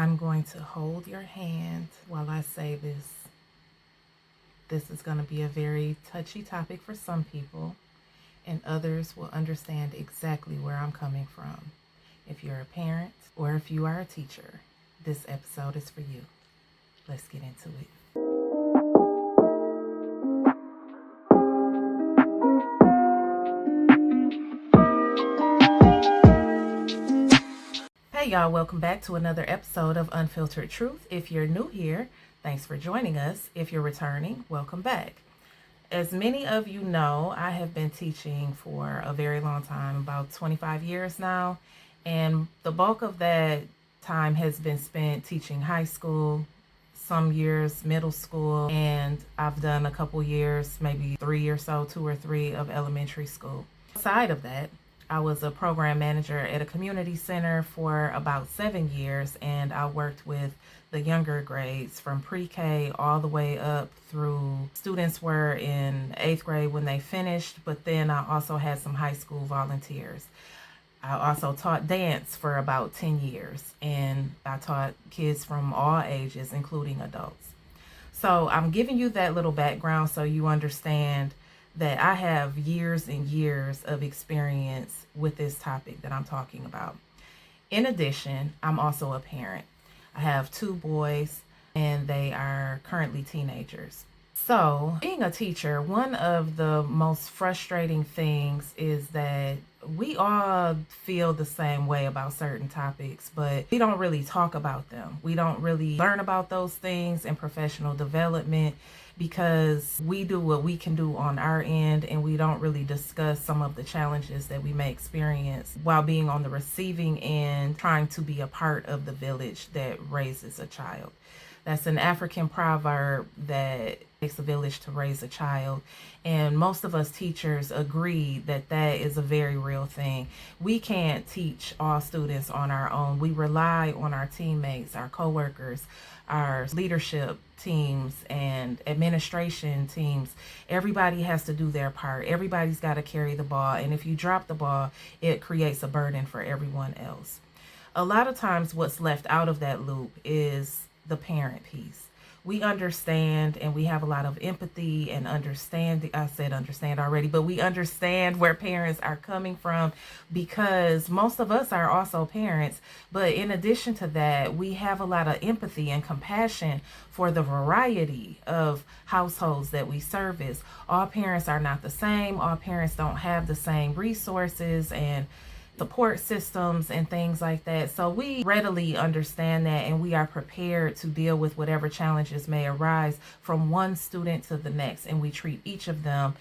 I'm going to hold your hand while I say this. This is going to be a very touchy topic for some people, and others will understand exactly where I'm coming from. If you're a parent or if you are a teacher, this episode is for you. Let's get into it. Hey y'all, welcome back to another episode of Unfiltered Truth. If you're new here, thanks for joining us. If you're returning, welcome back. As many of you know, I have been teaching for a very long time, about 25 years now, and the bulk of that time has been spent teaching high school, some years middle school, and I've done a couple years, maybe 3 or so, 2 or 3 of elementary school. Aside of that, I was a program manager at a community center for about 7 years, and I worked with the younger grades from pre-K all the way up through students were in 8th grade when they finished, but then I also had some high school volunteers. I also taught dance for about 10 years, and I taught kids from all ages, including adults. So I'm giving you that little background so you understand that I have years and years of experience with this topic that I'm talking about. In addition, I'm also a parent. I have 2 boys, and they are currently teenagers. So, being a teacher, one of the most frustrating things is that we all feel the same way about certain topics, but we don't really talk about them. We don't really learn about those things in professional development because we do what we can do on our end, and we don't really discuss some of the challenges that we may experience while being on the receiving end, trying to be a part of the village that raises a child. That's an African proverb that it takes a village to raise a child. And most of us teachers agree that that is a very real thing. We can't teach all students on our own. We rely on our teammates, our coworkers, our leadership teams and administration teams. Everybody has to do their part. Everybody's got to carry the ball. And if you drop the ball, it creates a burden for everyone else. A lot of times what's left out of that loop is the parent piece. We understand and we have a lot of empathy and understanding. I said understand already, but we understand where parents are coming from because most of us are also parents. But in addition to that, we have a lot of empathy and compassion for the variety of households that we service. All parents are not the same. All parents don't have the same resources and support systems and things like that. So we readily understand that, and we are prepared to deal with whatever challenges may arise from one student to the next, and we treat each of them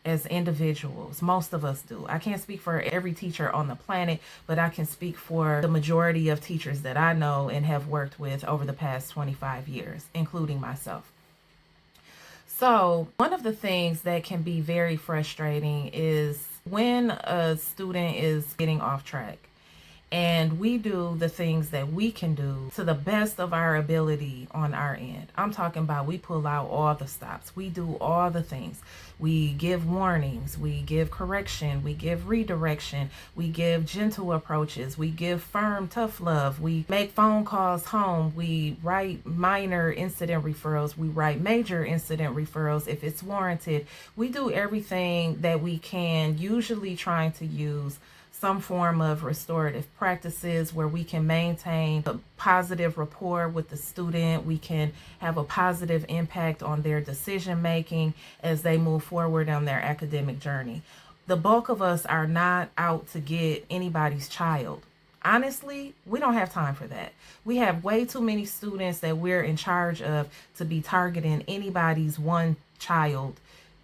as individuals. Most of us do. I can't speak for every teacher on the planet, but I can speak for the majority of teachers that I know and have worked with over the past 25 years, including myself. So one of the things that can be very frustrating is when a student is getting off track, and we do the things that we can do to the best of our ability on our end. I'm talking about we pull out all the stops. We do all the things. We give warnings. We give correction. We give redirection. We give gentle approaches. We give firm, tough love. We make phone calls home. We write minor incident referrals. We write major incident referrals if it's warranted. We do everything that we can, usually trying to use some form of restorative practices where we can maintain a positive rapport with the student. We can have a positive impact on their decision making as they move forward on their academic journey. The bulk of us are not out to get anybody's child. Honestly, we don't have time for that. We have way too many students that we're in charge of to be targeting anybody's one child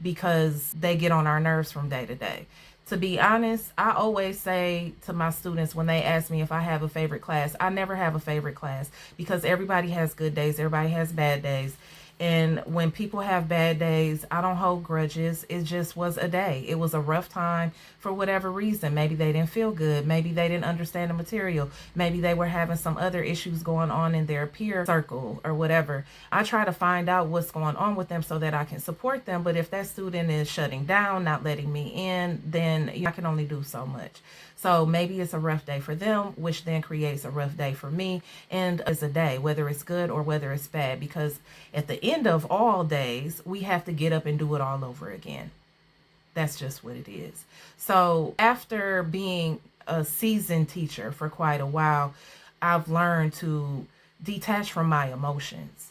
because they get on our nerves from day to day. To be honest, I always say to my students when they ask me if I have a favorite class, I never have a favorite class because everybody has good days, everybody has bad days. And when people have bad days, I don't hold grudges. It just was a day. It was a rough time for whatever reason. Maybe they didn't feel good. Maybe they didn't understand the material. Maybe they were having some other issues going on in their peer circle or whatever. I try to find out what's going on with them so that I can support them. But if that student is shutting down, not letting me in, then I can only do so much. So maybe it's a rough day for them, which then creates a rough day for me. And it's a day, whether it's good or whether it's bad, because at the end of all days, we have to get up and do it all over again. That's just what it is. So after being a seasoned teacher for quite a while, I've learned to detach from my emotions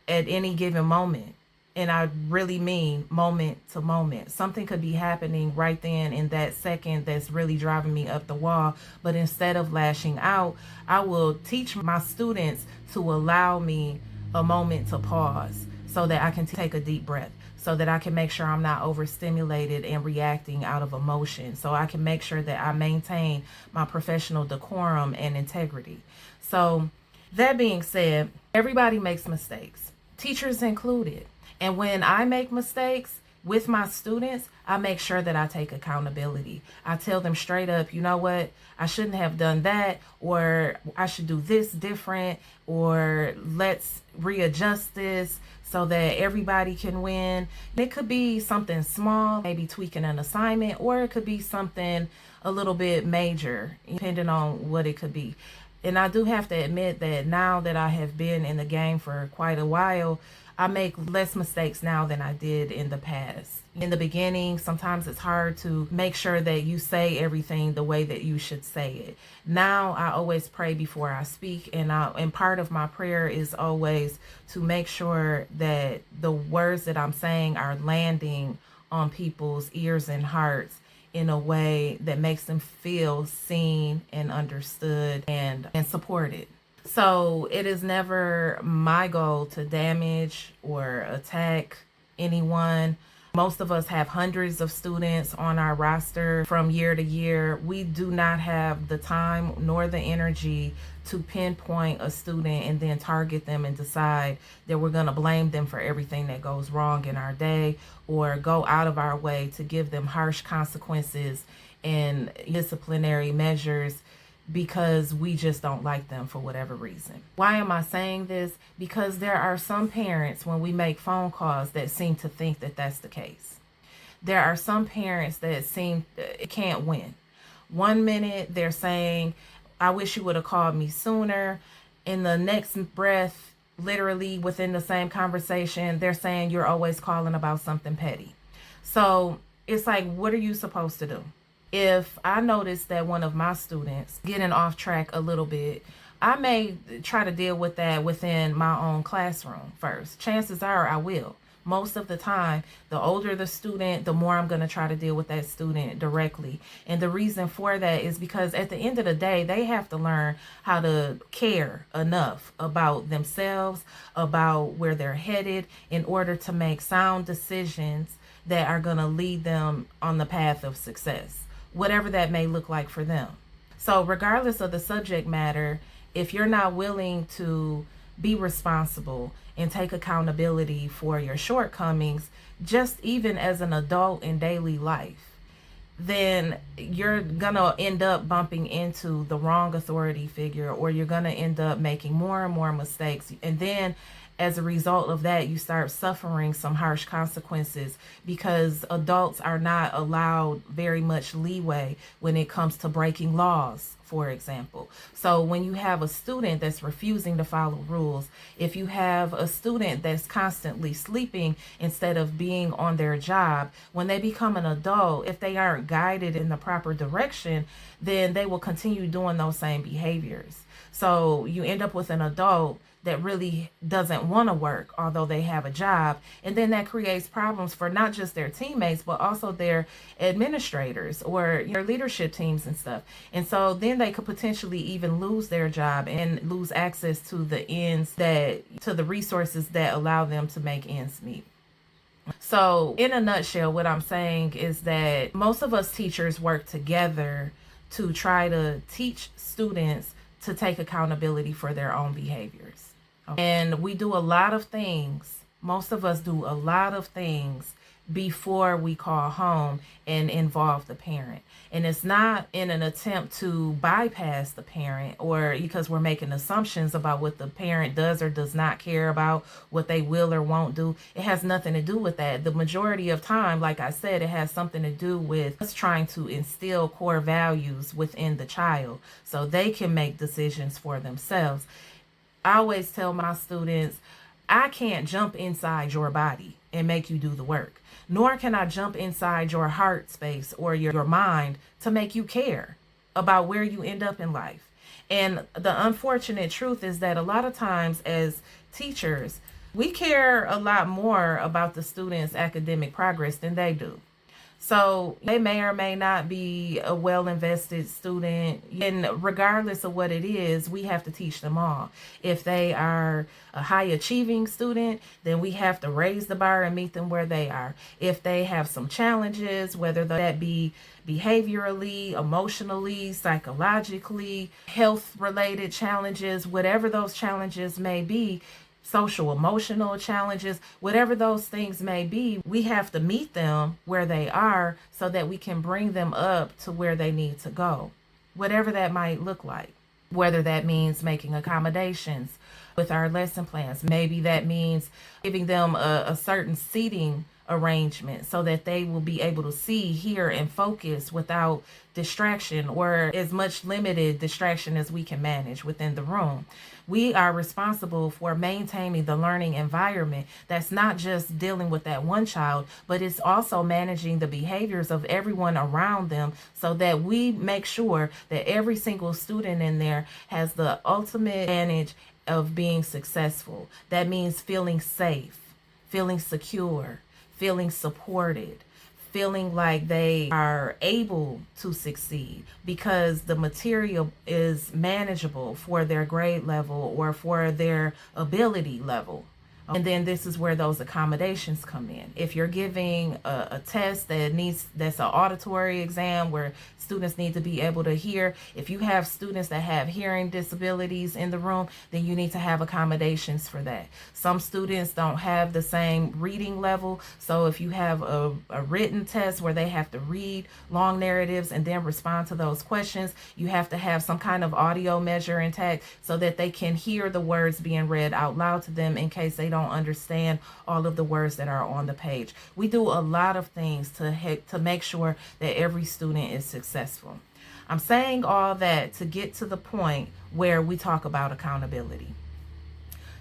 at any given moment. And I really mean moment to moment. Something could be happening right then in that second that's really driving me up the wall. But instead of lashing out, I will teach my students to allow me a moment to pause so that I can take a deep breath, so that I can make sure I'm not overstimulated and reacting out of emotion, so I can make sure that I maintain my professional decorum and integrity. So that being said, everybody makes mistakes, teachers included. And when I make mistakes with my students, I make sure that I take accountability. I tell them straight up, you know what, I shouldn't have done that, or I should do this different, or let's readjust this so that everybody can win. It could be something small, maybe tweaking an assignment, or it could be something a little bit major, depending on what it could be. And I do have to admit that now that I have been in the game for quite a while, I make less mistakes now than I did in the past. In the beginning, sometimes it's hard to make sure that you say everything the way that you should say it. Now I always pray before I speak, and part of my prayer is always to make sure that the words that I'm saying are landing on people's ears and hearts in a way that makes them feel seen and understood and supported. So it is never my goal to damage or attack anyone. Most of us have hundreds of students on our roster from year to year. We do not have the time nor the energy to pinpoint a student and then target them and decide that we're going to blame them for everything that goes wrong in our day, or go out of our way to give them harsh consequences and disciplinary measures because we just don't like them for whatever reason. Why am I saying this? Because there are some parents, when we make phone calls, that seem to think that that's the case. There are some parents that seem can't win. One minute they're saying, I wish you would have called me sooner. In the next breath, literally within the same conversation, they're saying you're always calling about something petty. So it's like, what are you supposed to do? If I notice that one of my students getting off track a little bit, I may try to deal with that within my own classroom first. Chances are I will. Most of the time, the older the student, the more I'm going to try to deal with that student directly. And the reason for that is because at the end of the day, they have to learn how to care enough about themselves, about where they're headed, in order to make sound decisions that are going to lead them on the path of success, whatever that may look like for them. So regardless of the subject matter, if you're not willing to be responsible and take accountability for your shortcomings, just even as an adult in daily life, then you're gonna end up bumping into the wrong authority figure, or you're gonna end up making more and more mistakes. And then as a result of that, you start suffering some harsh consequences, because adults are not allowed very much leeway when it comes to breaking laws, for example. So when you have a student that's refusing to follow rules, if you have a student that's constantly sleeping instead of being on their job, when they become an adult, if they aren't guided in the proper direction, then they will continue doing those same behaviors. So you end up with an adult that really doesn't want to work, although they have a job. And then that creates problems for not just their teammates, but also their administrators or their leadership teams and stuff. And so then they could potentially even lose their job and lose access to the resources that allow them to make ends meet. So in a nutshell, what I'm saying is that most of us teachers work together to try to teach students to take accountability for their own behaviors. And we do a lot of things Most of us do a lot of things before we call home and involve the parent. And it's not in an attempt to bypass the parent or because we're making assumptions about what the parent does or does not care about, what they will or won't do. It has nothing to do with that. The majority of time, like I said, it has something to do with us trying to instill core values within the child so they can make decisions for themselves. I always tell my students, I can't jump inside your body and make you do the work, nor can I jump inside your heart space or your mind to make you care about where you end up in life. And the unfortunate truth is that a lot of times as teachers, we care a lot more about the students' academic progress than they do. So they may or may not be a well invested student. And regardless of what it is, we have to teach them all. If they are a high achieving student, then we have to raise the bar and meet them where they are. If they have some challenges, whether that be behaviorally, emotionally, psychologically, health related challenges, whatever those challenges may be, social emotional challenges, whatever those things may be, we have to meet them where they are so that we can bring them up to where they need to go, whatever that might look like. Whether that means making accommodations with our lesson plans, maybe that means giving them a certain seating arrangement so that they will be able to see, hear, and focus without distraction or as much limited distraction as we can manage within the room. We are responsible for maintaining the learning environment that's not just dealing with that one child, but it's also managing the behaviors of everyone around them so that we make sure that every single student in there has the ultimate advantage of being successful. That means feeling safe, feeling secure, feeling supported, feeling like they are able to succeed because the material is manageable for their grade level or for their ability level. And then this is where those accommodations come in. If you're giving a test that's an auditory exam where students need to be able to hear, if you have students that have hearing disabilities in the room, then you need to have accommodations for that. Some students don't have the same reading level. So if you have a written test where they have to read long narratives and then respond to those questions, you have to have some kind of audio measure intact so that they can hear the words being read out loud to them in case they don't understand all of the words that are on the page. We do a lot of things to make sure that every student is successful. I'm saying all that to get to the point where we talk about accountability.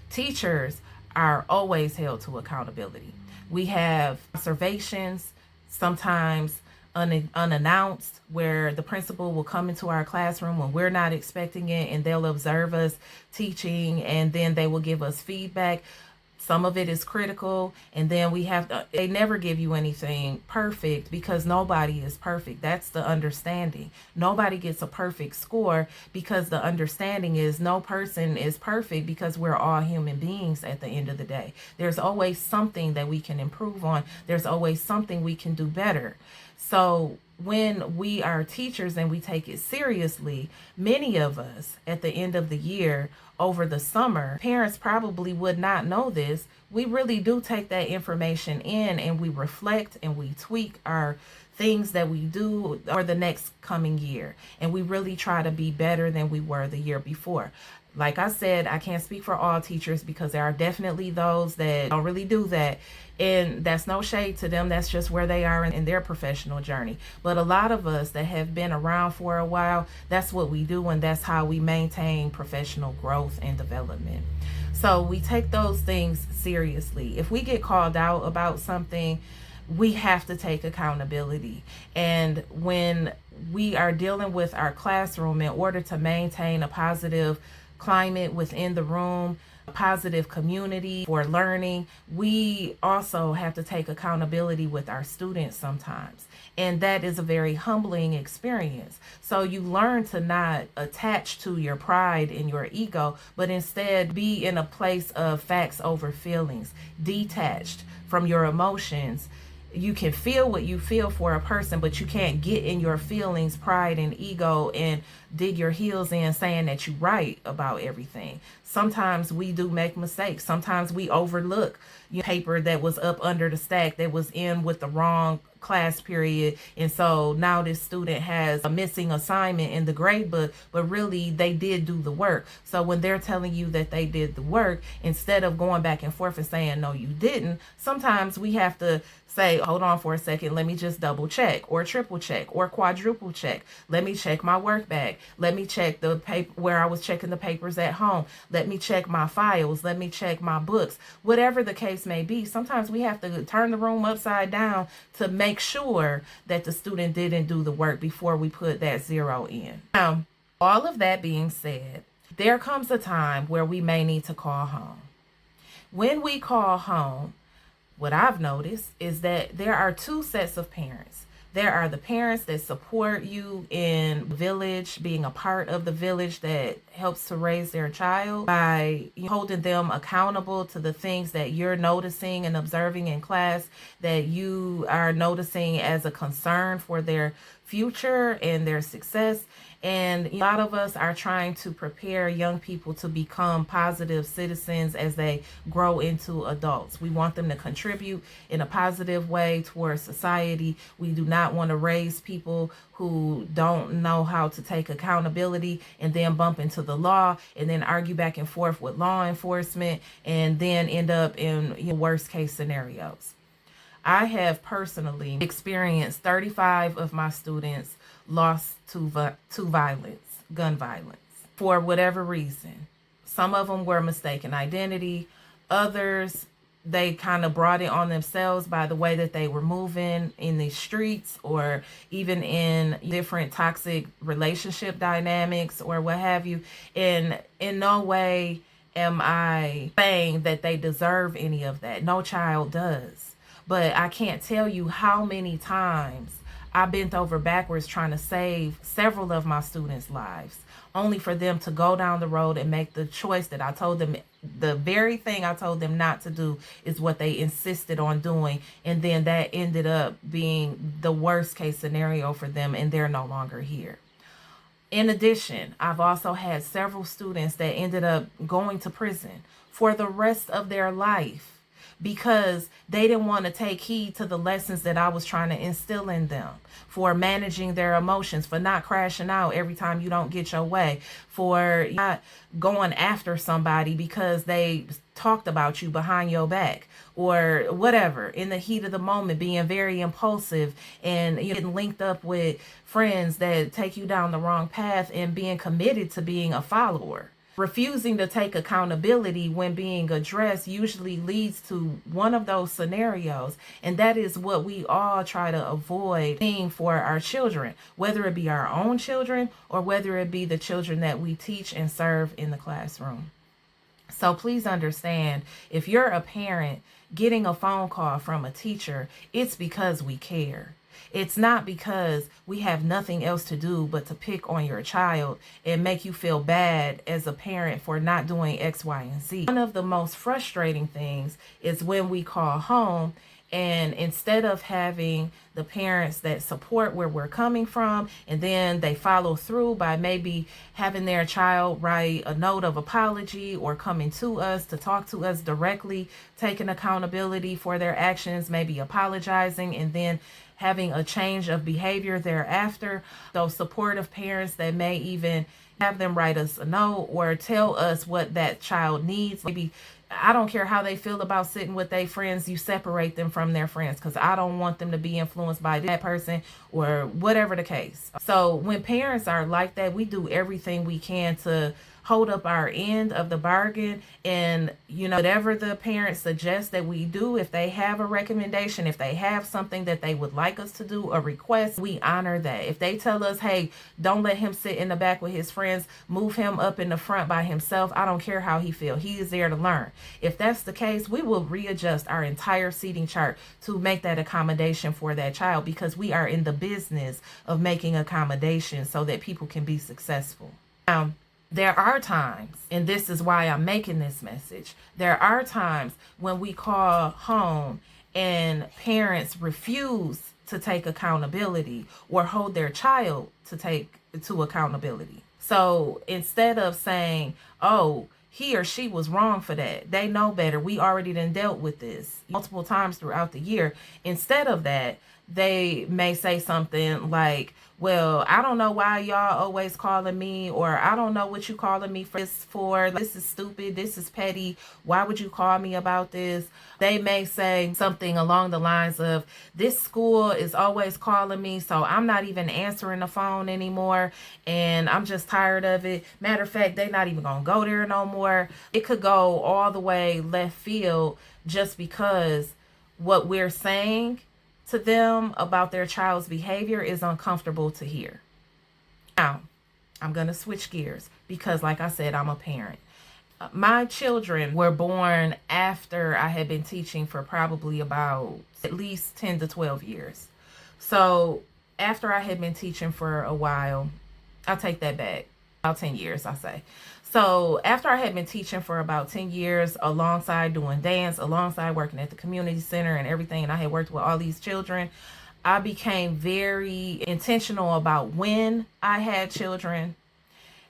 Teachers are always held to accountability. We have observations, sometimes unannounced, where the principal will come into our classroom when we're not expecting it and they'll observe us teaching and then they will give us feedback. Some of it is critical, and then they never give you anything perfect because nobody is perfect. That's the understanding. Nobody gets a perfect score because the understanding is no person is perfect because we're all human beings at the end of the day. There's always something that we can improve on. There's always something we can do better. So when we are teachers and we take it seriously, many of us at the end of the year over the summer, parents probably would not know this. We really do take that information in and we reflect and we tweak our things that we do for the next coming year. And we really try to be better than we were the year before. Like I said, I can't speak for all teachers because there are definitely those that don't really do that. And that's no shade to them. That's just where they are in their professional journey. But a lot of us that have been around for a while, that's what we do. And that's how we maintain professional growth and development. So we take those things seriously. If we get called out about something, we have to take accountability. And when we are dealing with our classroom, in order to maintain a positive climate within the room, a positive community for learning, we also have to take accountability with our students sometimes. And that is a very humbling experience. So you learn to not attach to your pride and your ego, but instead be in a place of facts over feelings, detached from your emotions. You can feel what you feel for a person, but you can't get in your feelings, pride, and ego and dig your heels in saying that you're right about everything. Sometimes we do make mistakes. Sometimes we overlook paper that was up under the stack that was in with the wrong class period, and so now this student has a missing assignment in the grade book, but really they did do the work. So when they're telling you that they did the work, instead of going back and forth and saying no you didn't, sometimes we have to say, hold on for a second, let me just double check or triple check or quadruple check. Let me check my work bag. Let me check the paper where I was checking the papers at home. Let me check my files. Let me check my books. Whatever the case may be, sometimes we have to turn the room upside down to make sure that the student didn't do the work before we put that 0 in. Now, all of that being said, there comes a time where we may need to call home. When we call home, what I've noticed is that there are two sets of parents. There are the parents that support you in village, being a part of the village that helps to raise their child by holding them accountable to the things that you're noticing and observing in class, that you are noticing as a concern for their future and their success. And a lot of us are trying to prepare young people to become positive citizens as they grow into adults. We want them to contribute in a positive way towards society. We do not want to raise people who don't know how to take accountability and then bump into the law and then argue back and forth with law enforcement and then end up in worst case scenarios. I have personally experienced 35 of my students lost to violence, gun violence, for whatever reason. Some of them were mistaken identity. Others, they kind of brought it on themselves by the way that they were moving in the streets or even in different toxic relationship dynamics or what have you. And in no way am I saying that they deserve any of that. No child does. But I can't tell you how many times I bent over backwards trying to save several of my students' lives, only for them to go down the road and make the choice that I told them, the very thing I told them not to do is what they insisted on doing. And then that ended up being the worst case scenario for them, and they're no longer here. In addition, I've also had several students that ended up going to prison for the rest of their life because they didn't want to take heed to the lessons that I was trying to instill in them, for managing their emotions, for not crashing out every time you don't get your way, for not going after somebody because they talked about you behind your back or whatever, in the heat of the moment, being very impulsive and getting linked up with friends that take you down the wrong path and being committed to being a follower. Refusing to take accountability when being addressed usually leads to one of those scenarios, and that is what we all try to avoid being for our children, whether it be our own children or whether it be the children that we teach and serve in the classroom. So please understand, if you're a parent getting a phone call from a teacher, it's because we care. It's not because we have nothing else to do but to pick on your child and make you feel bad as a parent for not doing X, Y, and Z. One of the most frustrating things is when we call home and instead of having the parents that support where we're coming from, and then they follow through by maybe having their child write a note of apology or coming to us to talk to us directly, taking accountability for their actions, maybe apologizing, and then having a change of behavior thereafter. Those supportive parents that may even have them write us a note or tell us what that child needs. Maybe, I don't care how they feel about sitting with their friends, you separate them from their friends because I don't want them to be influenced by that person or whatever the case. So when parents are like that, we do everything we can to hold up our end of the bargain, and whatever the parents suggest that we do, if they have a recommendation, if they have something that they would like us to do, a request, we honor that. If they tell us, hey, don't let him sit in the back with his friends, move him up in the front by himself, I don't care how he feels, he is there to learn. If that's the case, we will readjust our entire seating chart to make that accommodation for that child, because we are in the business of making accommodations so that people can be successful. Now, there are times, and this is why I'm making this message, there are times when we call home and parents refuse to take accountability or hold their child to take to accountability. So instead of saying, oh, he or she was wrong for that, they know better, we already done dealt with this multiple times throughout the year. Instead of that, they may say something like, well, I don't know why y'all always calling me, or I don't know what you calling me for. This is stupid. This is petty. Why would you call me about this? They may say something along the lines of, this school is always calling me, so I'm not even answering the phone anymore, and I'm just tired of it. Matter of fact, they're not even gonna go there no more. It could go all the way left field just because what we're saying to them about their child's behavior is uncomfortable to hear. Now, I'm going to switch gears because, like I said, I'm a parent. My children were born after I had been teaching for probably about at least 10 to 12 years. So after I had been teaching for a while, I'll take that back, about 10 years, I say. So after I had been teaching for about 10 years, alongside doing dance, alongside working at the community center and everything, and I had worked with all these children, I became very intentional about when I had children,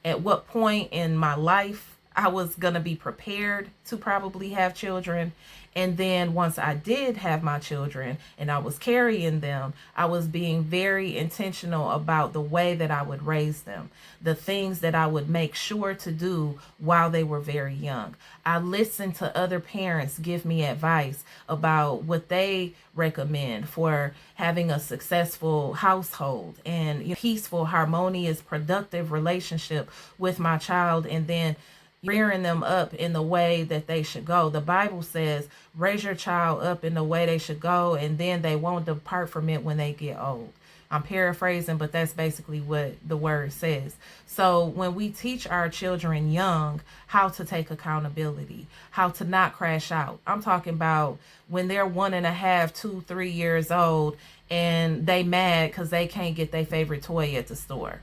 at what point in my life I was going to be prepared to probably have children. And then once I did have my children and I was carrying them, I was being very intentional about the way that I would raise them, the things that I would make sure to do while they were very young. I listened to other parents give me advice about what they recommend for having a successful household and peaceful, harmonious, productive relationship with my child, and then rearing them up in the way that they should go. The Bible says, raise your child up in the way they should go, and then they won't depart from it when they get old. I'm paraphrasing, but that's basically what the word says. So when we teach our children young how to take accountability, how to not crash out, I'm talking about when they're 1.5, 2, 3 years old and they mad because they can't get their favorite toy at the store.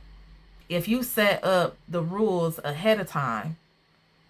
If you set up the rules ahead of time,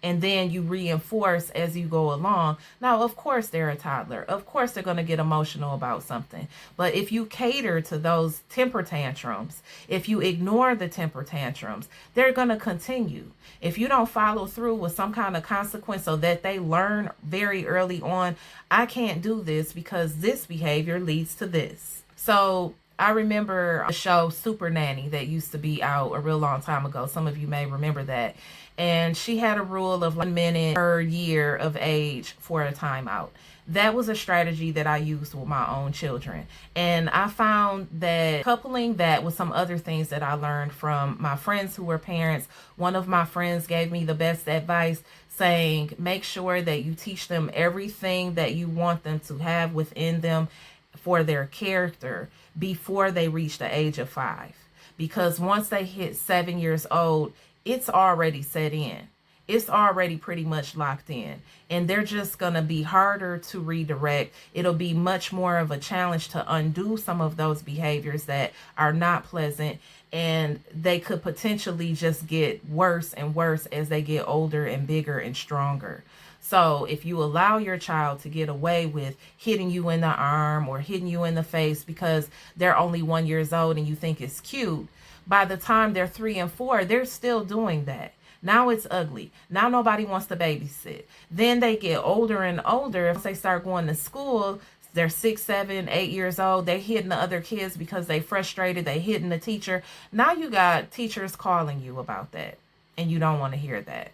and then you reinforce as you go along. Now, of course, they're a toddler. Of course, they're going to get emotional about something. But if you cater to those temper tantrums, if you ignore the temper tantrums, they're going to continue. If you don't follow through with some kind of consequence so that they learn very early on, I can't do this because this behavior leads to this. So I remember a show, Super Nanny, that used to be out a real long time ago. Some of you may remember that. And she had a rule of 1 minute per year of age for a timeout. That was a strategy that I used with my own children. And I found that coupling that with some other things that I learned from my friends who were parents, one of my friends gave me the best advice, saying, make sure that you teach them everything that you want them to have within them for their character before they reach the age of 5. Because once they hit 7 years old, it's already set in. It's already pretty much locked in. And they're just going to be harder to redirect. It'll be much more of a challenge to undo some of those behaviors that are not pleasant. And they could potentially just get worse and worse as they get older and bigger and stronger. So if you allow your child to get away with hitting you in the arm or hitting you in the face because they're only 1 year old and you think it's cute, by the time they're 3 and 4, they're still doing that. Now it's ugly. Now nobody wants to babysit. Then they get older and older. If they start going to school, they're 6, 7, 8 years old. They're hitting the other kids because they frustrated. They hitting the teacher. Now you got teachers calling you about that, and you don't want to hear that.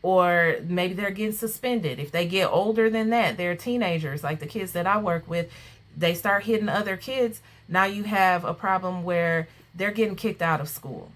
Or maybe they're getting suspended. If they get older than that, they're teenagers, like the kids that I work with, they start hitting other kids. Now you have a problem where they're getting kicked out of school.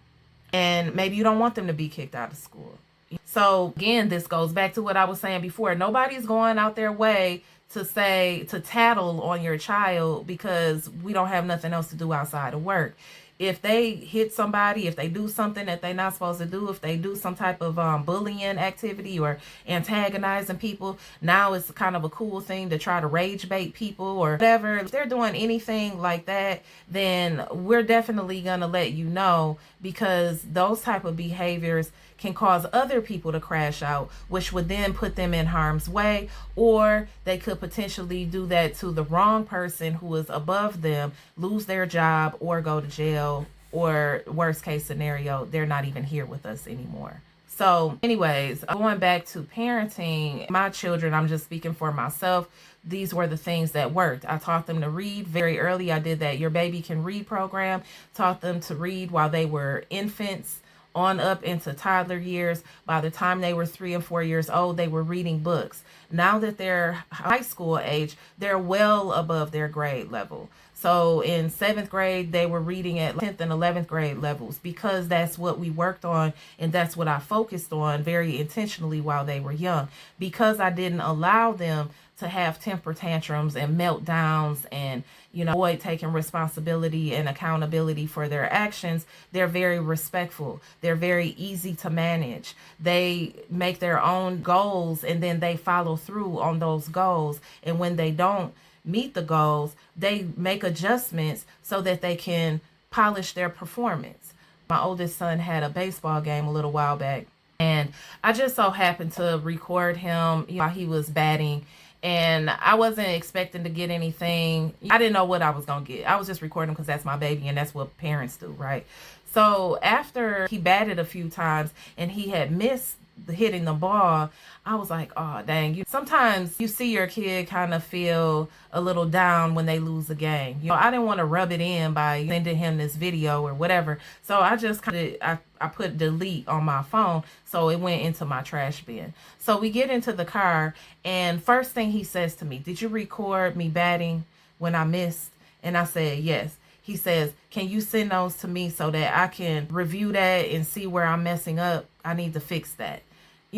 And maybe you don't want them to be kicked out of school. So again, this goes back to what I was saying before. Nobody's going out their way to tattle on your child because we don't have nothing else to do outside of work. If they hit somebody, if they do something that they're not supposed to do, if they do some type of bullying activity or antagonizing people, now it's kind of a cool thing to try to rage bait people or whatever. If they're doing anything like that, then we're definitely going to let you know, because those type of behaviors can cause other people to crash out, which would then put them in harm's way, or they could potentially do that to the wrong person who is above them, lose their job or go to jail or worst case scenario, they're not even here with us anymore. So anyways, going back to parenting my children, I'm just speaking for myself. These were the things that worked. I taught them to read very early. I did that Your Baby Can Read program, taught them to read while they were infants on up into toddler years. By the time they were 3 and 4 years old, they were reading books. Now that they're high school age, they're well above their grade level. So in 7th grade, they were reading at 10th and 11th grade levels, because that's what we worked on, and that's what I focused on very intentionally while they were young. Because I didn't allow them to have temper tantrums and meltdowns and, avoid taking responsibility and accountability for their actions, they're very respectful. They're very easy to manage. They make their own goals, and then they follow through on those goals. And when they don't meet the goals, they make adjustments so that they can polish their performance. My oldest son had a baseball game a little while back, and I just so happened to record him while he was batting. And I wasn't expecting to get anything. I didn't know what I was going to get. I was just recording because that's my baby, and that's what parents do, right? So after he batted a few times and he had missed hitting the ball, I was like, oh, dang. Sometimes you see your kid kind of feel a little down when they lose a game. I didn't want to rub it in by sending him this video or whatever. So I just I put delete on my phone, so it went into my trash bin. So we get into the car, and first thing he says to me, did you record me batting when I missed? And I said, yes. He says, can you send those to me so that I can review that and see where I'm messing up? I need to fix that.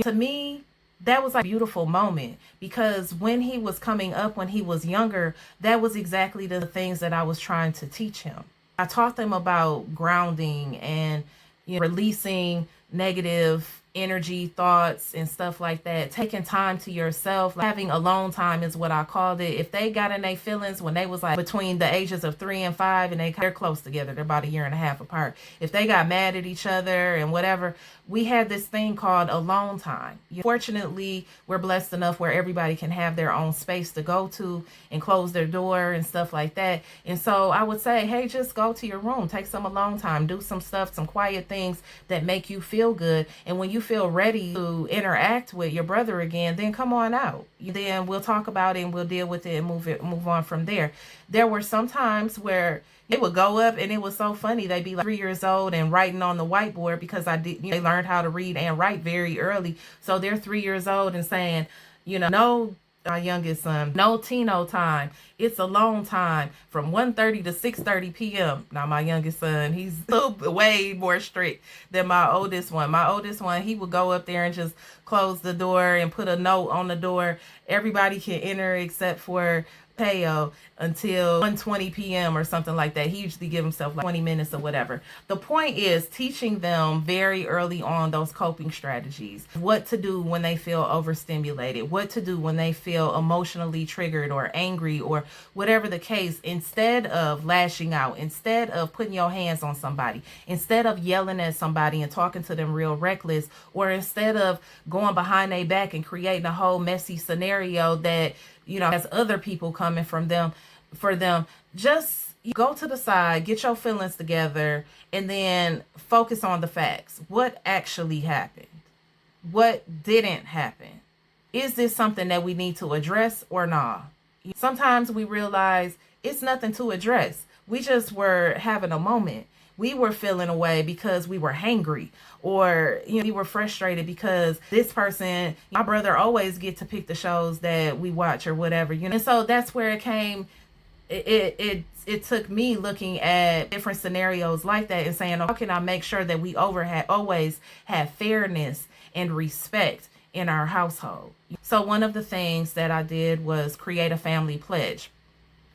To me, that was a beautiful moment, because when he was coming up, when he was younger, that was exactly the things that I was trying to teach him. I taught them about grounding and releasing negative energy, thoughts, and stuff like that. Taking time to yourself, having alone time is what I called it. If they got in their feelings when they was like between the ages of 3 and 5, and they're close together, they're about a year and a half apart. If they got mad at each other and whatever, we had this thing called alone time. Fortunately, we're blessed enough where everybody can have their own space to go to and close their door and stuff like that. And so I would say, hey, just go to your room, take some alone time, do some stuff, some quiet things that make you feel good. And when you feel ready to interact with your brother again, then come on out. Then we'll talk about it and we'll deal with it and move on from there. There were some times where it would go up, and it was so funny. They'd be like 3 years old and writing on the whiteboard, because they learned how to read and write very early. So they're 3 years old and saying, no, my youngest son, no Tino time. It's alone time from 1:30 to 6:30 p.m. Now my youngest son, he's way more strict than my oldest one. My oldest one, he would go up there and just close the door and put a note on the door. Everybody can enter except for Teo until 1:20 p.m. or something like that. He usually give himself like 20 minutes or whatever. The point is teaching them very early on those coping strategies. What to do when they feel overstimulated. What to do when they feel emotionally triggered or angry or whatever the case. Instead of lashing out, instead of putting your hands on somebody, instead of yelling at somebody and talking to them real reckless, or instead of going behind their back and creating a whole messy scenario that has other people coming for them, just go to the side, get your feelings together, and then focus on the facts. What actually happened? What didn't happen? Is this something that we need to address or not? Sometimes we realize it's nothing to address. We just were having a moment. We were feeling away because we were hangry, or we were frustrated because this person, my brother always get to pick the shows that we watch or whatever, And so that's where it came. It took me looking at different scenarios like that and saying, how can I make sure that we always have fairness and respect in our household? So one of the things that I did was create a family pledge.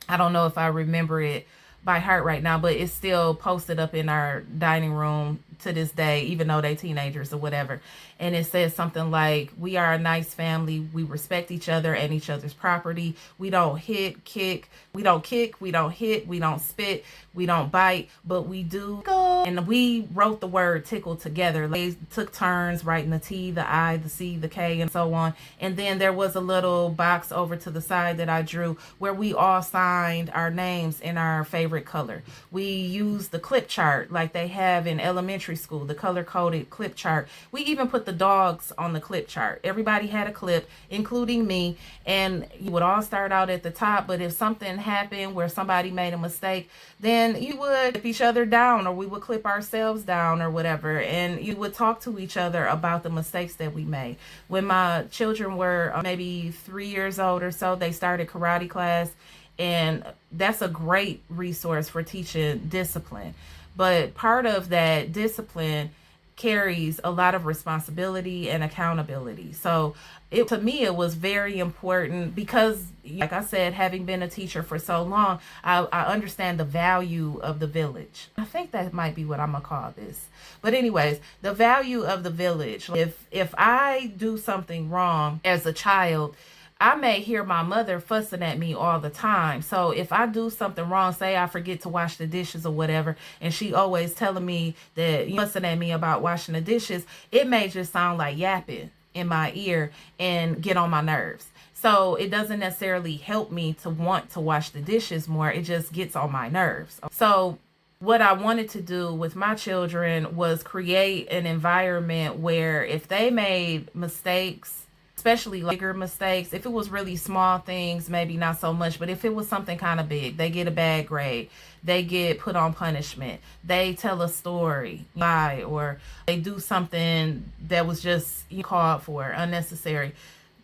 I don't know if I remember it by heart right now, but it's still posted up in our dining room to this day, even though they teenagers or whatever. and it says something like, we are a nice family, we respect each other and each other's property, we don't kick, we don't hit, we don't spit, we don't bite, but we do go. And we wrote the word tickle together. They took turns writing the T, the I, the C, the K, and so on. And then there was a little box over to the side that I drew where we all signed our names in our favorite color. We used the clip chart like they have in elementary school, the color-coded clip chart. We even put the dogs on the clip chart. Everybody had a clip, including me, and you would all start out at the top, but if something happened where somebody made a mistake, then you would clip each other down, or we would clip ourselves down or whatever, and you would talk to each other about the mistakes that we made. When my children were maybe 3 years old or so, they started karate class, and that's a great resource for teaching discipline. But part of that discipline carries a lot of responsibility and accountability. So to me, it was very important because, like I said, having been a teacher for so long, I understand the value of the village. I think that might be what I'm gonna call this. But anyways, the value of the village. If I do something wrong as a child, I may hear my mother fussing at me all the time. So if I do something wrong, say I forget to wash the dishes or whatever, and she always telling me that you fussing at me about washing the dishes, it may just sound like yapping in my ear and get on my nerves. So it doesn't necessarily help me to want to wash the dishes more. It just gets on my nerves. So what I wanted to do with my children was create an environment where if they made mistakes, especially bigger mistakes, if it was really small things, maybe not so much, but if it was something kind of big, they get a bad grade, they get put on punishment, they tell a story, lie, or they do something that was just called for, unnecessary,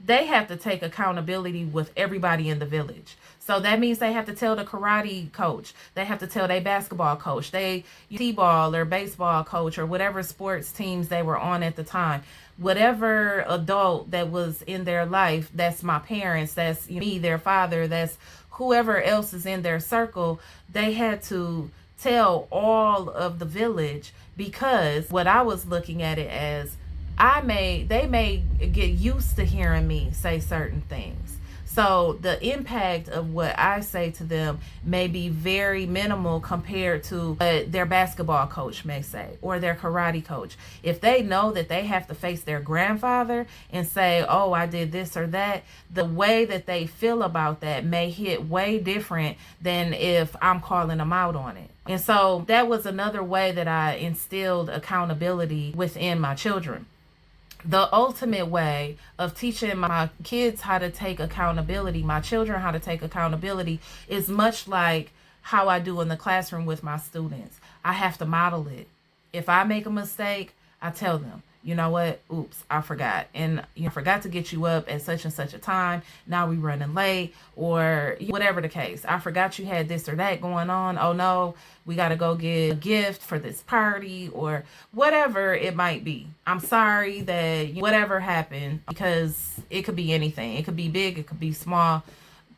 they have to take accountability with everybody in the village. So that means they have to tell the karate coach, they have to tell their basketball coach, they t-ball or baseball coach, or whatever sports teams they were on at the time. Whatever adult that was in their life, that's my parents, that's me, their father, that's whoever else is in their circle, they had to tell all of the village, because what I was looking at it as, they may get used to hearing me say certain things. So the impact of what I say to them may be very minimal compared to what their basketball coach may say, or their karate coach. If they know that they have to face their grandfather and say, oh, I did this or that, the way that they feel about that may hit way different than if I'm calling them out on it. And so that was another way that I instilled accountability within my children. The ultimate way of teaching my kids how to take accountability, my children how to take accountability, is much like how I do in the classroom with my students. I have to model it. If I make a mistake, I tell them, you know what? Oops, I forgot. And I forgot to get you up at such and such a time. Now we running late, or whatever the case. I forgot you had this or that going on. Oh no, we got to go get a gift for this party, or whatever it might be. I'm sorry that whatever happened, because it could be anything. It could be big, it could be small.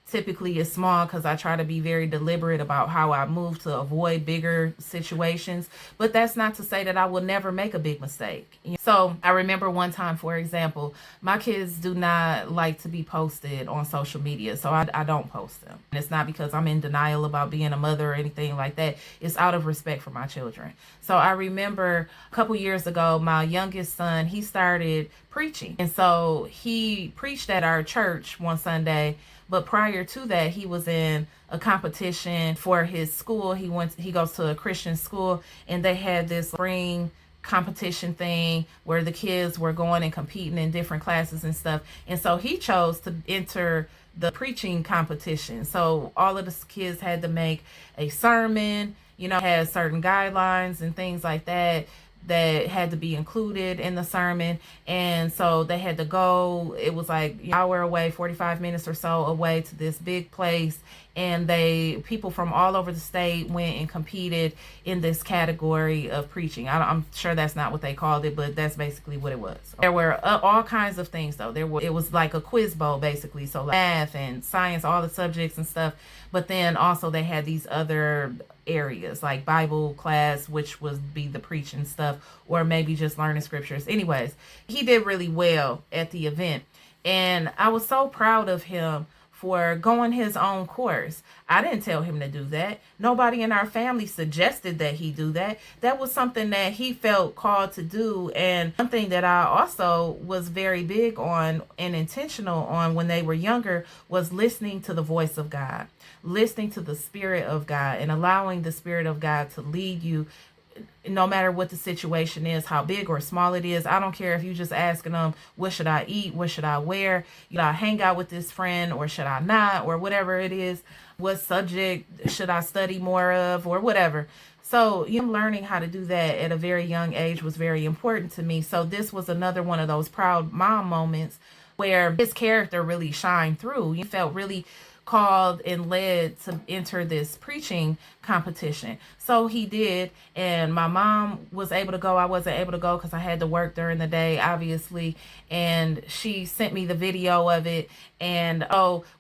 Typically it's small because I try to be very deliberate about how I move to avoid bigger situations. But that's not to say that I will never make a big mistake. So I remember one time, for example, my kids do not like to be posted on social media. So I don't post them. And it's not because I'm in denial about being a mother or anything like that. It's out of respect for my children. So I remember a couple years ago, my youngest son, he started preaching. And so he preached at our church one Sunday. But prior to that, he was in a competition for his school. He goes to a Christian school, and they had this spring competition thing where the kids were going and competing in different classes and stuff. And so he chose to enter the preaching competition. So all of the kids had to make a sermon, had certain guidelines and things like that had to be included in the sermon. And so they had to go, it was like an hour away, 45 minutes or so away, to this big place, and people from all over the state went and competed in this category of preaching. I'm sure that's not what they called it, but that's basically what it was. There were all kinds of things though. It was like a quiz bowl basically, so like math and science, all the subjects and stuff. But then also they had these other areas, like Bible class, which would be the preaching stuff, or maybe just learning scriptures. Anyways, he did really well at the event. And I was so proud of him for going his own course. I didn't tell him to do that. Nobody in our family suggested that he do that. That was something that he felt called to do, and something that I also was very big on and intentional on when they were younger was listening to the voice of God, listening to the Spirit of God, and allowing the Spirit of God to lead you no matter what the situation is, how big or small it is. I don't care if you just asking them, what should I eat? What should I wear? You know, I hang out with this friend, or should I not? Or whatever it is. What subject should I study more of, or whatever. So, learning how to do that at a very young age was very important to me. So this was another one of those proud mom moments where his character really shined through. You felt really called and led to enter this preaching competition. So he did, and my mom was able to go. I wasn't able to go because I had to work during the day, obviously, and she sent me the video of it, and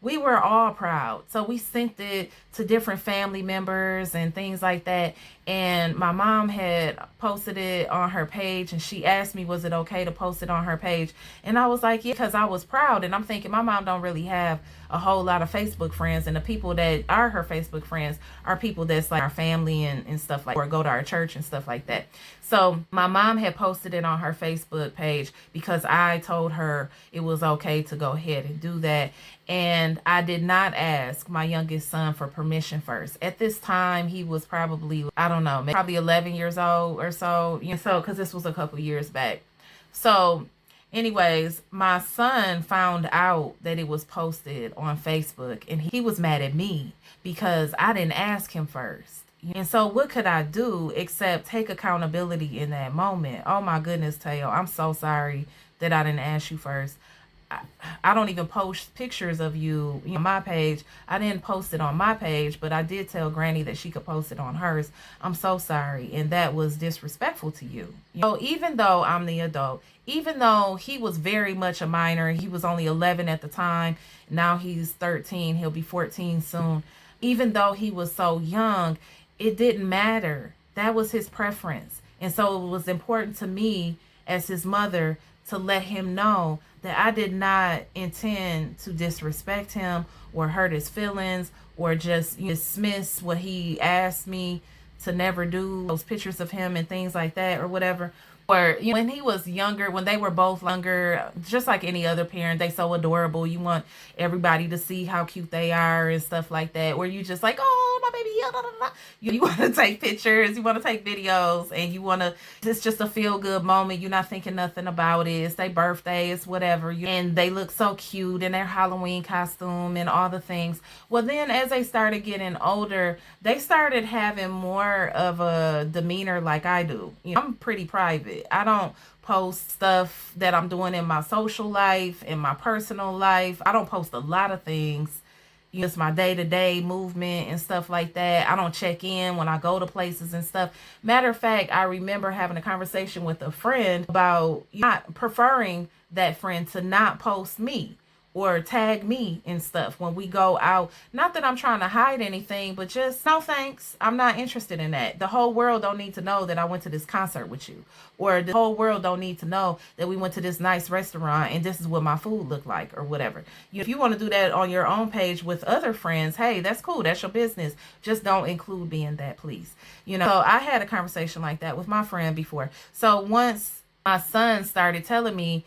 we were all proud. So we sent it to different family members and things like that, and my mom had posted it on her page, and she asked me, was it okay to post it on her page? And I was like, yeah, because I was proud. And I'm thinking, my mom don't really have a whole lot of Facebook friends, and the people that are her Facebook friends are people that's like our family and stuff like, or go to our church and stuff like that. So my mom had posted it on her Facebook page because I told her it was okay to go ahead and do that. And I did not ask my youngest son for permission first. At this time, he was probably, I don't know, probably 11 years old or so, because this was a couple years back. So anyways, my son found out that it was posted on Facebook, and he was mad at me because I didn't ask him first. And so what could I do except take accountability in that moment? Oh my goodness, Teo, I'm so sorry that I didn't ask you first. I don't even post pictures of you on my page. I didn't post it on my page, but I did tell Granny that she could post it on hers. I'm so sorry, and that was disrespectful to you. Even though I'm the adult, even though he was very much a minor, he was only 11 at the time. Now he's 13. He'll be 14 soon. Even though he was so young, it didn't matter. That was his preference. And so it was important to me as his mother to let him know that I did not intend to disrespect him or hurt his feelings or just dismiss what he asked me to never do, those pictures of him and things like that or whatever. Or when he was younger, when they were both younger, just like any other parent, they so adorable. You want everybody to see how cute they are and stuff like that. Or you just like, oh, my baby, da, da, da. You want to take pictures, you want to take videos, and you want to, it's just a feel-good moment. You're not thinking nothing about it. It's their birthday, it's whatever. And they look so cute in their Halloween costume and all the things. Well, then as they started getting older, they started having more of a demeanor like I do. I'm pretty private. I don't post stuff that I'm doing in my social life, in my personal life. I don't post a lot of things. It's my day-to-day movement and stuff like that. I don't check in when I go to places and stuff. Matter of fact, I remember having a conversation with a friend about not preferring that friend to not post me or tag me and stuff when we go out. Not that I'm trying to hide anything, but just no thanks. I'm not interested in that. The whole world don't need to know that I went to this concert with you. Or the whole world don't need to know that we went to this nice restaurant and this is what my food looked like or whatever. If you want to do that on your own page with other friends, hey, that's cool. That's your business. Just don't include me in that, please. So I had a conversation like that with my friend before. So once my son started telling me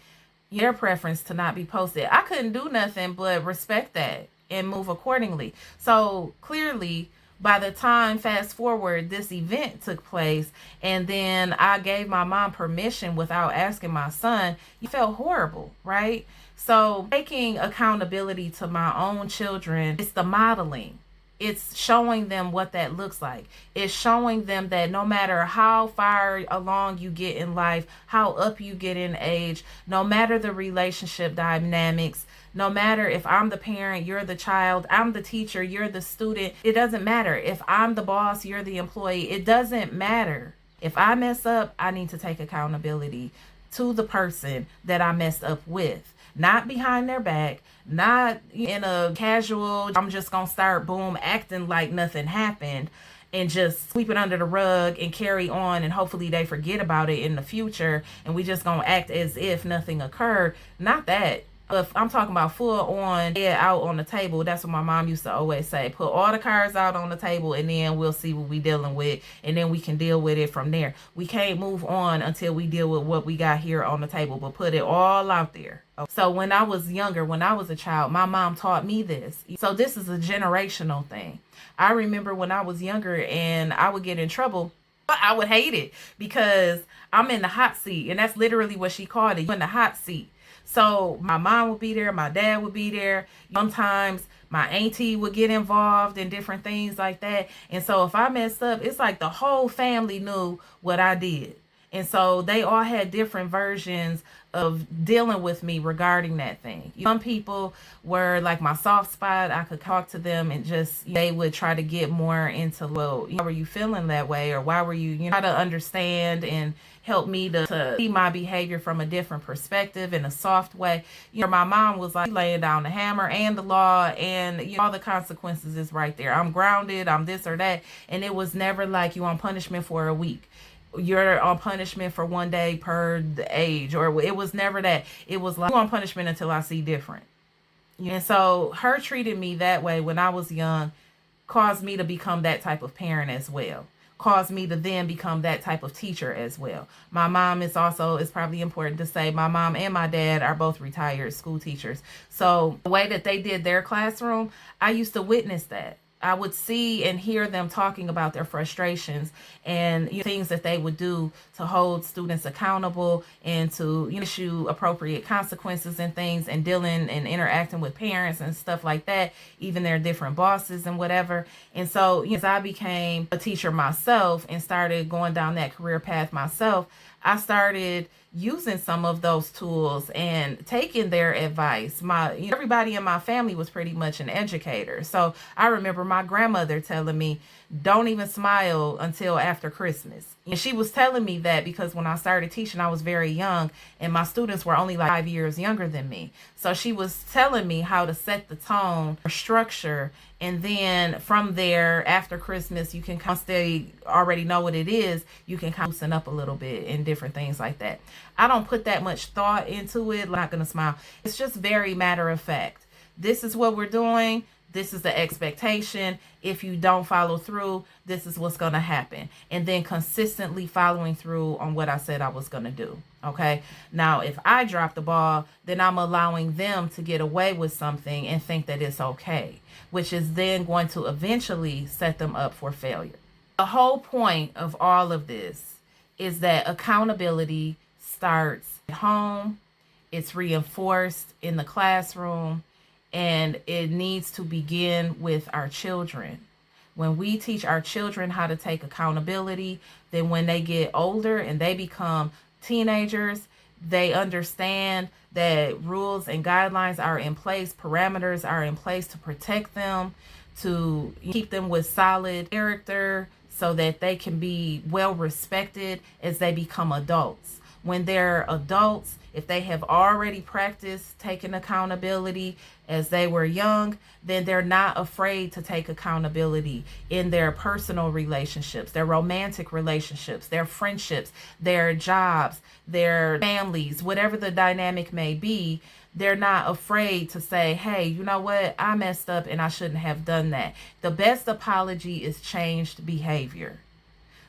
your preference to not be posted, I couldn't do nothing but respect that and move accordingly. So clearly, by the time, fast forward, this event took place, and then I gave my mom permission without asking my son, you felt horrible, right? So taking accountability to my own children, it's the modeling. It's showing them what that looks like. It's showing them that no matter how far along you get in life, how up you get in age, no matter the relationship dynamics, no matter if I'm the parent, you're the child, I'm the teacher, you're the student, it doesn't matter. If I'm the boss, you're the employee, it doesn't matter. If I mess up, I need to take accountability to the person that I messed up with. Not behind their back, not in a casual, I'm just going to start, boom, acting like nothing happened and just sweep it under the rug and carry on, and hopefully they forget about it in the future and we just gonna act as if nothing occurred. Not that. If I'm talking about full on, yeah, out on the table, that's what my mom used to always say. Put all the cards out on the table and then we'll see what we dealing with, and then we can deal with it from there. We can't move on until we deal with what we got here on the table, but put it all out there. So when I was younger, when I was a child, my mom taught me this. So this is a generational thing. I remember when I was younger and I would get in trouble, I would hate it because I'm in the hot seat, and that's literally what she called it. You're in the hot seat. So my mom would be there, my dad would be there. Sometimes my auntie would get involved in different things like that. And so if I messed up, it's like the whole family knew what I did. And so they all had different versions of dealing with me regarding that thing. Some people were like my soft spot. I could talk to them and just, they would try to get more into, well, why were you feeling that way? Or why were you try to understand and help me to see my behavior from a different perspective in a soft way. My mom was like laying down the hammer and the law, and all the consequences is right there. I'm grounded, I'm this or that. And it was never like you on punishment for a week. You're on punishment for 1 day per the age, or it was never that. It was like, you're on punishment until I see different. And so her treating me that way when I was young caused me to become that type of parent as well. Caused me to then become that type of teacher as well. My mom is also, it's probably important to say, my mom and my dad are both retired school teachers. So the way that they did their classroom, I used to witness that. I would see and hear them talking about their frustrations and things that they would do to hold students accountable and to issue appropriate consequences and things, and dealing and interacting with parents and stuff like that, even their different bosses and whatever. And so as I became a teacher myself and started going down that career path myself, I started using some of those tools and taking their advice. Everybody in my family was pretty much an educator. So I remember my grandmother telling me, don't even smile until after Christmas. And she was telling me that because when I started teaching, I was very young and my students were only like 5 years younger than me. So she was telling me how to set the tone or structure. And then from there, after Christmas, you can once they already know what it is, you can kind of loosen up a little bit and different things like that. I don't put that much thought into it. I'm not going to smile. It's just very matter of fact. This is what we're doing. This is the expectation. If you don't follow through, this is what's going to happen. And then consistently following through on what I said I was going to do. Okay. Now, if I drop the ball, then I'm allowing them to get away with something and think that it's okay, which is then going to eventually set them up for failure. The whole point of all of this is that accountability starts at home. It's reinforced in the classroom. And it needs to begin with our children. When we teach our children how to take accountability, then when they get older and they become teenagers, they understand that rules and guidelines are in place, parameters are in place to protect them, to keep them with solid character so that they can be well respected as they become adults. When they're adults, if they have already practiced taking accountability as they were young, then they're not afraid to take accountability in their personal relationships, their romantic relationships, their friendships, their jobs, their families, whatever the dynamic may be. They're not afraid to say, hey, you know what? I messed up and I shouldn't have done that. The best apology is changed behavior.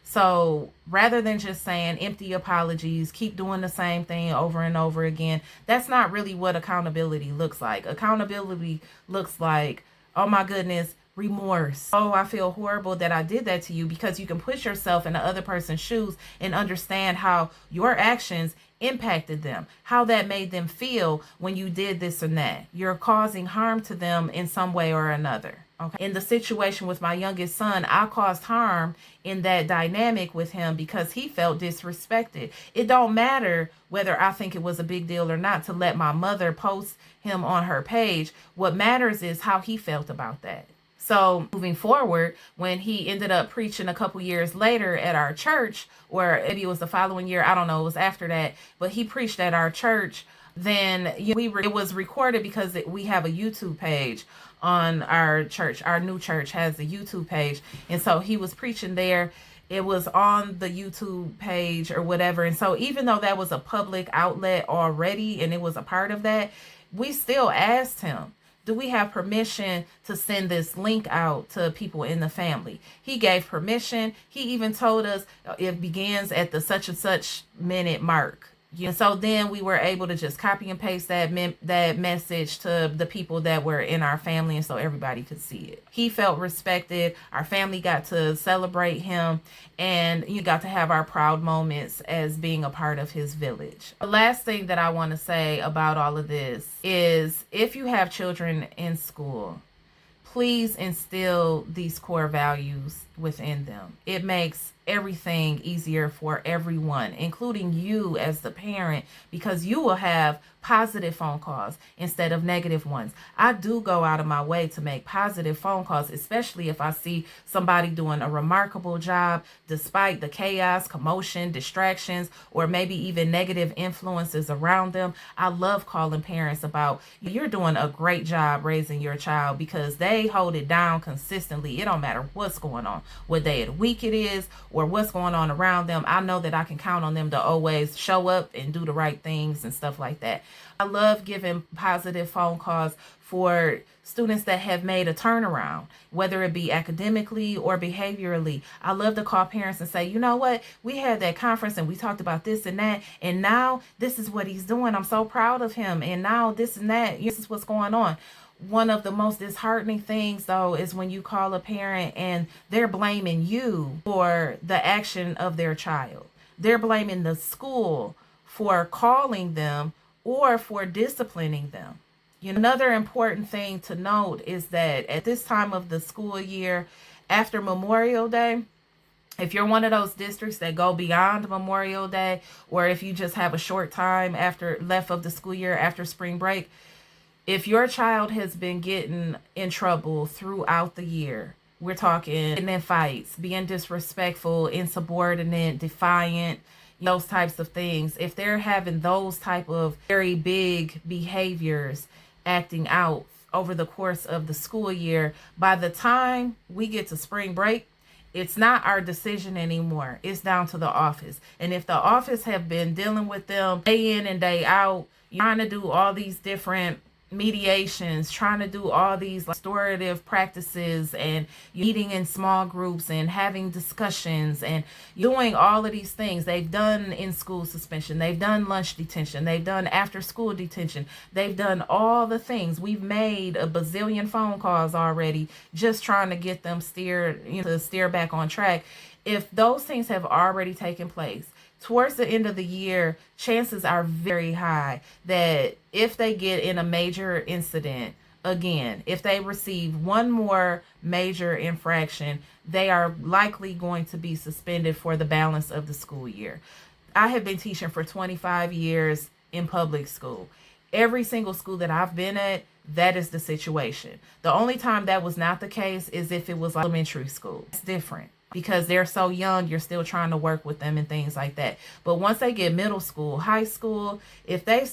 So rather than just saying empty apologies, keep doing the same thing over and over again, that's not really what accountability looks like. Accountability looks like, oh my goodness, remorse. Oh, I feel horrible that I did that to you, because you can put yourself in the other person's shoes and understand how your actions impacted them, how that made them feel when you did this and that. You're causing harm to them in some way or another. Okay. In the situation with my youngest son, I caused harm in that dynamic with him because he felt disrespected. It don't matter whether I think it was a big deal or not to let my mother post him on her page. What matters is how he felt about that. So moving forward, when he ended up preaching a couple years later at our church, or maybe it was the following year, I don't know, it was after that, but he preached at our church then it was recorded because we have a YouTube page on our church. Our new church has a YouTube page, and so he was preaching there. It was on the YouTube page or whatever. And so even though that was a public outlet already and it was a part of that, we still asked him, do we have permission to send this link out to people in the family? He gave permission. He even told us it begins at the such and such minute mark. And so then we were able to just copy and paste that message to the people that were in our family, and so everybody could see it. He felt respected. Our family got to celebrate him, and you got to have our proud moments as being a part of his village. The last thing that I want to say about all of this is, if you have children in school, please instill these core values within them. It makes everything easier for everyone, including you as the parent, because you will have positive phone calls instead of negative ones. I do go out of my way to make positive phone calls, especially if I see somebody doing a remarkable job despite the chaos, commotion, distractions, or maybe even negative influences around them. I love calling parents about, you're doing a great job raising your child, because they hold it down consistently. It don't matter what's going on, what day of the week it is, or what's going on around them. I know that I can count on them to always show up and do the right things and stuff like that. I love giving positive phone calls for students that have made a turnaround, whether it be academically or behaviorally. I love to call parents and say, you know what, we had that conference and we talked about this and that, and now this is what he's doing. I'm so proud of him. And now this and that, this is what's going on. One of the most disheartening things, though, is when you call a parent and they're blaming you for the action of their child. They're blaming the school for calling them or for disciplining them. Another important thing to note is that at this time of the school year, after Memorial Day, if you're one of those districts that go beyond Memorial Day, or if you just have a short time left of the school year after spring break, if your child has been getting in trouble throughout the year, we're talking getting in fights, being disrespectful, insubordinate, defiant, those types of things. If they're having those type of very big behaviors acting out over the course of the school year, by the time we get to spring break, it's not our decision anymore. It's down to the office. And if the office have been dealing with them day in and day out, trying to do all these different mediations, trying to do all these restorative practices and meeting in small groups and having discussions and doing all of these things. They've done in school suspension, they've done lunch detention, they've done after school detention, they've done all the things. We've made a bazillion phone calls already just trying to get them to steer back on track. If those things have already taken place towards the end of the year, chances are very high that if they get in a major incident again, if they receive one more major infraction, they are likely going to be suspended for the balance of the school year. I have been teaching for 25 years in public school. Every single school that I've been at, that is the situation. The only time that was not the case is if it was elementary school. It's different, because they're so young, you're still trying to work with them and things like that. But once they get middle school, high school, if they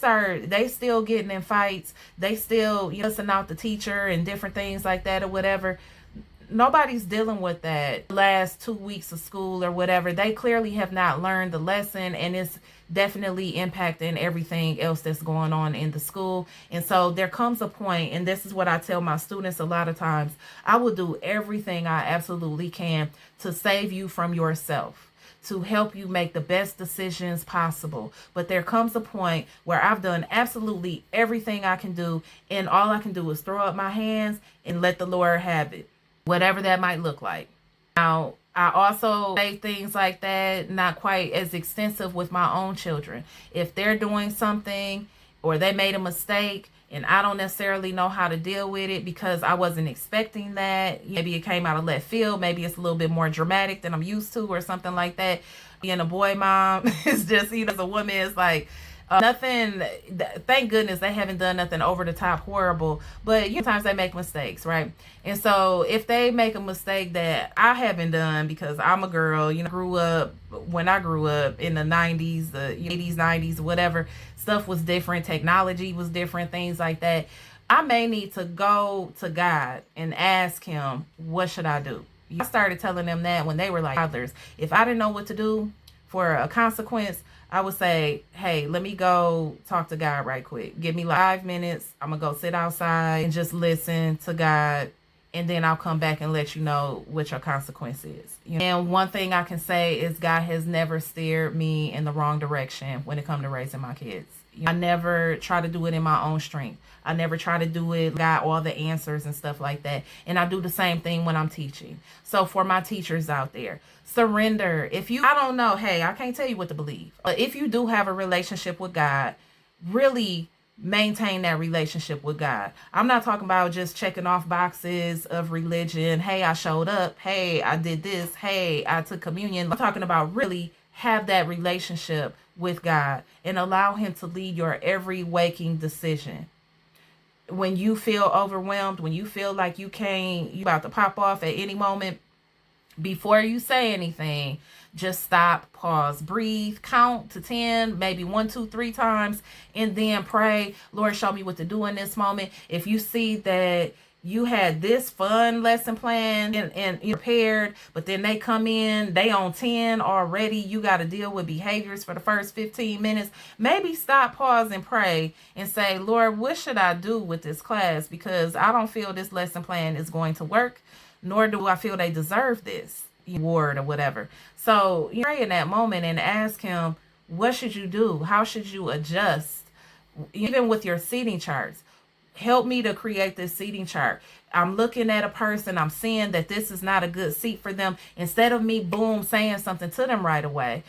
still getting in fights, they still cussing out the teacher and different things like that or whatever, nobody's dealing with that last 2 weeks of school or whatever. They clearly have not learned the lesson, and it's definitely impacting everything else that's going on in the school. And so there comes a point, and this is what I tell my students a lot of times, I will do everything I absolutely can to save you from yourself, to help you make the best decisions possible. But there comes a point where I've done absolutely everything I can do, and all I can do is throw up my hands and let the Lord have it, whatever that might look like. Now, I also say things like that, not quite as extensive with my own children. If they're doing something or they made a mistake and I don't necessarily know how to deal with it because I wasn't expecting that, maybe it came out of left field, maybe it's a little bit more dramatic than I'm used to or something like that. Being a boy mom, it's just, as a woman, it's like, nothing, thank goodness they haven't done nothing over the top horrible, but sometimes they make mistakes, right? And so if they make a mistake that I haven't done, because I'm a girl, grew up when I grew up in the 90s, the 80s, 90s, whatever. stuff was different, technology was different, things like that. I may need to go to God and ask him, what should I do? I started telling them that when they were like toddlers. If I didn't know what to do for a consequence, I would say, hey, let me go talk to God right quick. Give me like 5 minutes. I'm going to go sit outside and just listen to God. And then I'll come back and let you know what your consequence is. And one thing I can say is God has never steered me in the wrong direction when it comes to raising my kids. I never try to do it in my own strength. I never try to do it, got all the answers and stuff like that. And I do the same thing when I'm teaching. So for my teachers out there, surrender. I don't know, hey, I can't tell you what to believe. But if you do have a relationship with God, really maintain that relationship with God. I'm not talking about just checking off boxes of religion. Hey, I showed up. Hey, I did this. Hey, I took communion. I'm talking about really have that relationship with God and allow him to lead your every waking decision. When you feel overwhelmed, when you feel like you about to pop off at any moment, before you say anything, just stop, pause, breathe, count to 10, maybe 1, 2, 3 times, and then pray, Lord, show me what to do in this moment. If you see that you had this fun lesson plan and you're prepared, but then they come in, they on 10 already, you got to deal with behaviors for the first 15 minutes, maybe stop, pause, and pray and say, Lord, what should I do with this class? Because I don't feel this lesson plan is going to work, nor do I feel they deserve this award or whatever. So you pray in that moment and ask him, what should you do? How should you adjust? Even with your seating charts, help me to create this seating chart. I'm looking at a person, I'm seeing that this is not a good seat for them. Instead of me, boom, saying something to them right away,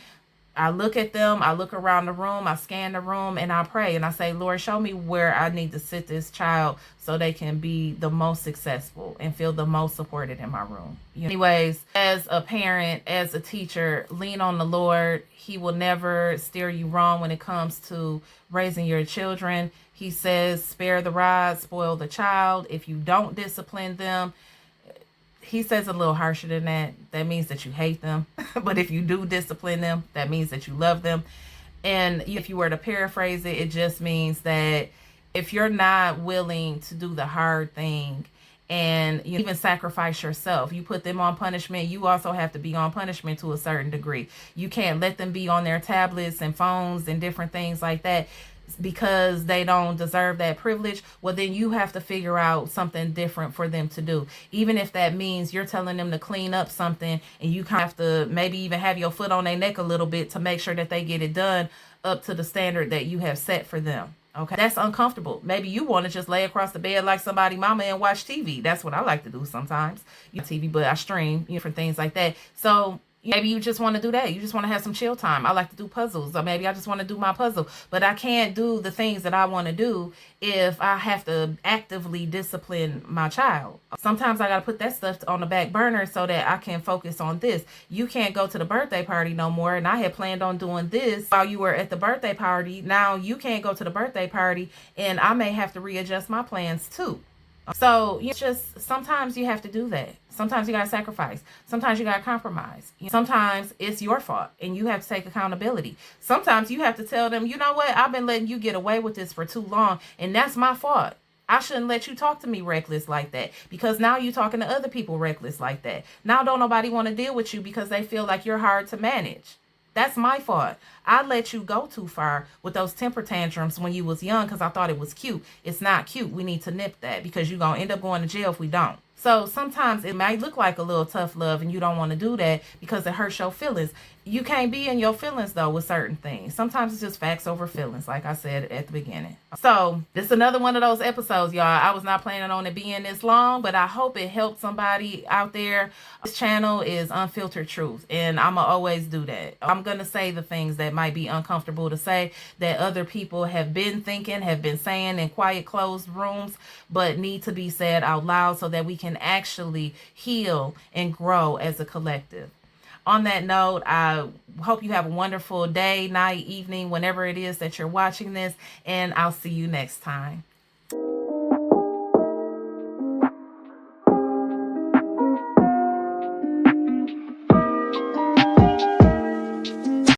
I look at them, I look around the room, I scan the room, and I pray. And I say, Lord, show me where I need to sit this child so they can be the most successful and feel the most supported in my room. Anyways, as a parent, as a teacher, lean on the Lord. He will never steer you wrong when it comes to raising your children. He says, spare the rod, spoil the child. If you don't discipline them, he says a little harsher than that. That means that you hate them. But if you do discipline them, that means that you love them. And if you were to paraphrase it, it just means that if you're not willing to do the hard thing and you even sacrifice yourself, you put them on punishment, you also have to be on punishment to a certain degree. You can't let them be on their tablets and phones and different things like that because they don't deserve that privilege. Well, then you have to figure out something different for them to do. Even if that means you're telling them to clean up something and you kind of have to maybe even have your foot on their neck a little bit to make sure that they get it done up to the standard that you have set for them. Okay, that's uncomfortable. Maybe you want to just lay across the bed like somebody mama and watch TV. That's what I like to do sometimes. TV, but I stream, for things like that. So maybe you just want to do that. You just want to have some chill time. I like to do puzzles, or maybe I just want to do my puzzle. But I can't do the things that I want to do if I have to actively discipline my child. Sometimes I got to put that stuff on the back burner so that I can focus on this. You can't go to the birthday party no more. And I had planned on doing this while you were at the birthday party. Now you can't go to the birthday party, and I may have to readjust my plans too. So sometimes you have to do that. Sometimes you got to sacrifice. Sometimes you got to compromise. Sometimes it's your fault and you have to take accountability. Sometimes you have to tell them, you know what? I've been letting you get away with this for too long, and that's my fault. I shouldn't let you talk to me reckless like that, because now you're talking to other people reckless like that. Now don't nobody want to deal with you because they feel like you're hard to manage. That's my fault. I let you go too far with those temper tantrums when you was young because I thought it was cute. It's not cute. We need to nip that because you're going to end up going to jail if we don't. So sometimes it might look like a little tough love and you don't want to do that because it hurts your feelings. You can't be in your feelings, though, with certain things. Sometimes it's just facts over feelings, like I said at the beginning. So this is another one of those episodes, y'all. I was not planning on it being this long, but I hope it helped somebody out there. This channel is Unfiltered Truth, and I'm going to always do that. I'm going to say the things that might be uncomfortable to say, that other people have been thinking, have been saying in quiet, closed rooms, but need to be said out loud so that we can actually heal and grow as a collective. On that note, I hope you have a wonderful day, night, evening, whenever it is that you're watching this, and I'll see you next time.